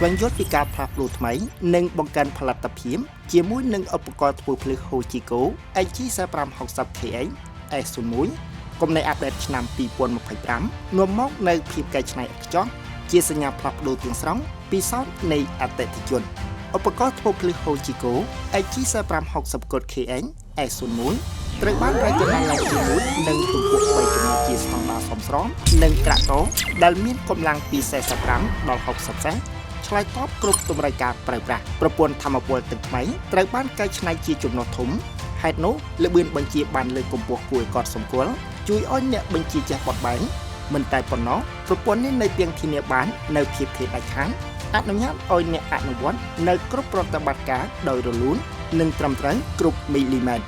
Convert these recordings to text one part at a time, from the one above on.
ស្វែងយល់ពីការផ្លាស់ប្ដូរថ្មីនិងបង្កើនផលិតភាពជាមួយនឹងឧបករណ៍ធ្វើភ្លើង Hojiko HG4560KX S01 គំនិតអាប់ដេតឆ្នាំ2025នាំមកនៅភាពកែច្នៃឥតខ្ចោះជាសញ្ញាផ្លាស់ប្ដូរទាំងស្រុងពីសោតនៃអតិថិជនឧបករណ៍ធ្វើភ្លើង Hojiko HG4560KX S01 ត្រូវបានរចនាឡើងជាមួយនឹងទំពក់3ចំណុចជាស្តង់ដារសមស្របនិងក្រាក់តោដែលមានកម្លាំងពី45ដល់60សេសឆ្លើយតបគ្រប់តម្រូវការប្រើប្រាស់ប្រព័ន្ធថាមពលទឹកថ្មីត្រូវបានកែច្នៃជាចំណុចធំហេតុនោះល្បឿនបញ្ជាបានលើកកម្ពស់គួរឲ្យកត់សម្គាល់ជួយឲ្យអ្នកបញ្ជាចេះបត់បែនមិនតែប៉ុណ្ណោះប្រព័ន្ធនេះនៅទាំងធានាបាននៅភាពធាតុដាច់ខាតអនុញ្ញាតឲ្យអ្នកអនុវត្តនៅគ្រប់ប្រតិបត្តិការដោយរលូននិងត្រឹមត្រូវគ្រប់មីលីម៉ែត្រ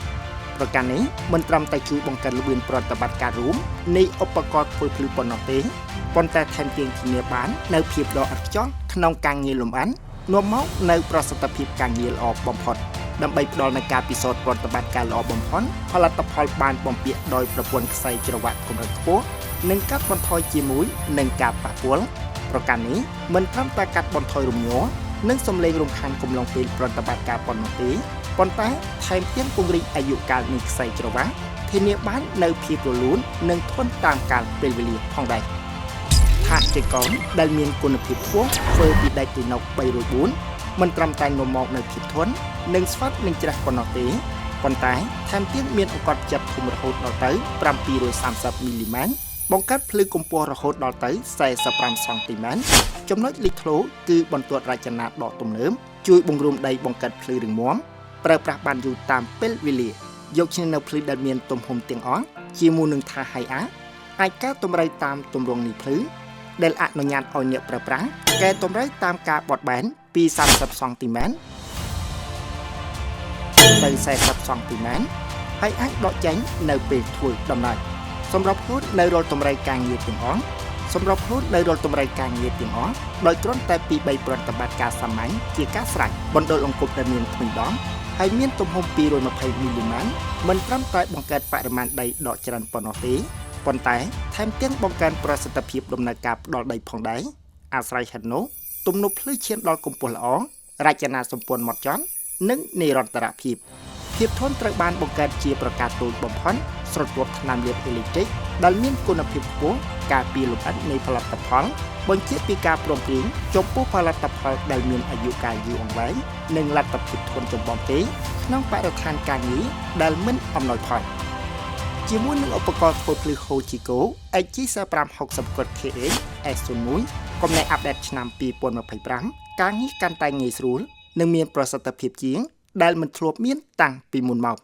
ប្រការនេះមិនត្រឹមតែជួយបង្កើនល្បឿនប្រតិបត្តិការរួមនៃឧបករណ៍ធ្វើភ្លឺប៉ុណ្ណោះទេប៉ុន្តែថែមទាំងធានាបាននៅភាពដ៏ឥតខ្ចោះក្នុងការងារលម្អិននាំមកនៅប្រសិទ្ធភាពការងារល្អបំផុតដើម្បីផ្ដល់នូវការពិសោធន៍ប្រតិបត្តិការល្អបំផុតផលិតផលបានបំពាក់ដោយប្រព័ន្ធខ្សែច្រវាក់កម្រិតខ្ពស់និងកាត់បន្ថយជាមួយនឹងការប៉ះពាល់ប្រការនេះមិនត្រឹមតែកាត់បន្ថយរំញ័រនិងសំឡេងរំខានកំឡុងពេលប្រតិបត្តិការប៉ុណ្ណោះទេប៉ុន្តែថែមទាំងពង្រីកអាយុកាលនៃខ្សែច្រវាក់ធានាបាននៅភាពរលូននិងធន់តាមកាលពេលវេលាផងដែរថាសចៃកោនដែលមានគុណភាពខ្ពស់ធ្វើពីដែកទីណុក304មិនត្រឹមតែនាំមកនៅភាពធន់និងស្វិតនឹងច្រាស់ប៉ុណ្ណោះទេប៉ុន្តែថែមទាំងមានអង្កត់ចិត្តធំរហូតដល់ទៅ730មីលីម៉ែត្របង្កើតភ្លឺកម្ពស់រហូតដល់ទៅ45សង់ទីម៉ែត្រចំណុចលេចធ្លោគឺបន្ទាត់រចនាដកទំនើបជួយបង្រួមដីបង្កើតភ្លឺរឹងមាំប្រើប្រាស់បានយូរតាមពេលវេលាយកឈ្នះនៅភ្លឺដែលមានទំហំទាំងអស់ជាមួយនឹងថាហៃអាអាចកែតម្រូវតាមទម្រង់នៃភ្លឺដែលអនុញ្ញាតឲ្យអ្នកប្រើប្រាស់កែតម្រូវតាមការបត់បែនពី30សង់ទីម៉ែត្រទៅ40សង់ទីម៉ែត្រហើយអាចដកចេញនៅពេលធ្វើដំណើរសម្រាប់ខ្លួននៅរាល់តម្រូវការងារទាំងអស់ដោយគ្រាន់តែពី3ប្រតិបត្តិការសាមញ្ញជាការស្រេចបណ្ដុលអង្គប់ដែលមានថ្មីដងហើយមានទំហំ220មីលីម៉ែត្រមិនត្រឹមតែបង្កើតបរិមាណដីដកច្រើនប៉ុណ្ណោះទេប៉ុន្តែថែមទាំងបង្កើនប្រសិទ្ធភាពដំណើរការផ្ដល់ដីផងដែរអាស្រ័យហេតុនោះទំនប់ភ្លឺឈានដល់កម្ពស់ល្អរចនាសម្ព័ន្ធហ្មត់ចត់និងនិរន្តរភាពធន់ត្រូវបានបង្កើតជាប្រការតូចបំផុតស្រទាប់ថ្នាំលាបអេឡិចទិកដែលមានគុណភាពខ្ពស់ការពារលម្អិតនៃផលិតផលបញ្ជាពីការព្រមព្រៀងចំពោះផលិតផលដែលមានអាយុកាលយូរអង្វែងនិងលទ្ធភាពធន់ចំបំទេក្នុងបរិស្ថានការងារដែលមិនអំណោយផលជាមួយនឹងឧបករណ៍ធ្វើភ្លឺ Hojiko HG4560KX S01 គំនិតអាប់ដេតឆ្នាំ2025ការងារកាន់តែងាយស្រួលនិងមានប្រសិទ្ធភាពជាងដែលមិនធ្លាប់មានតាំងពីមុនមក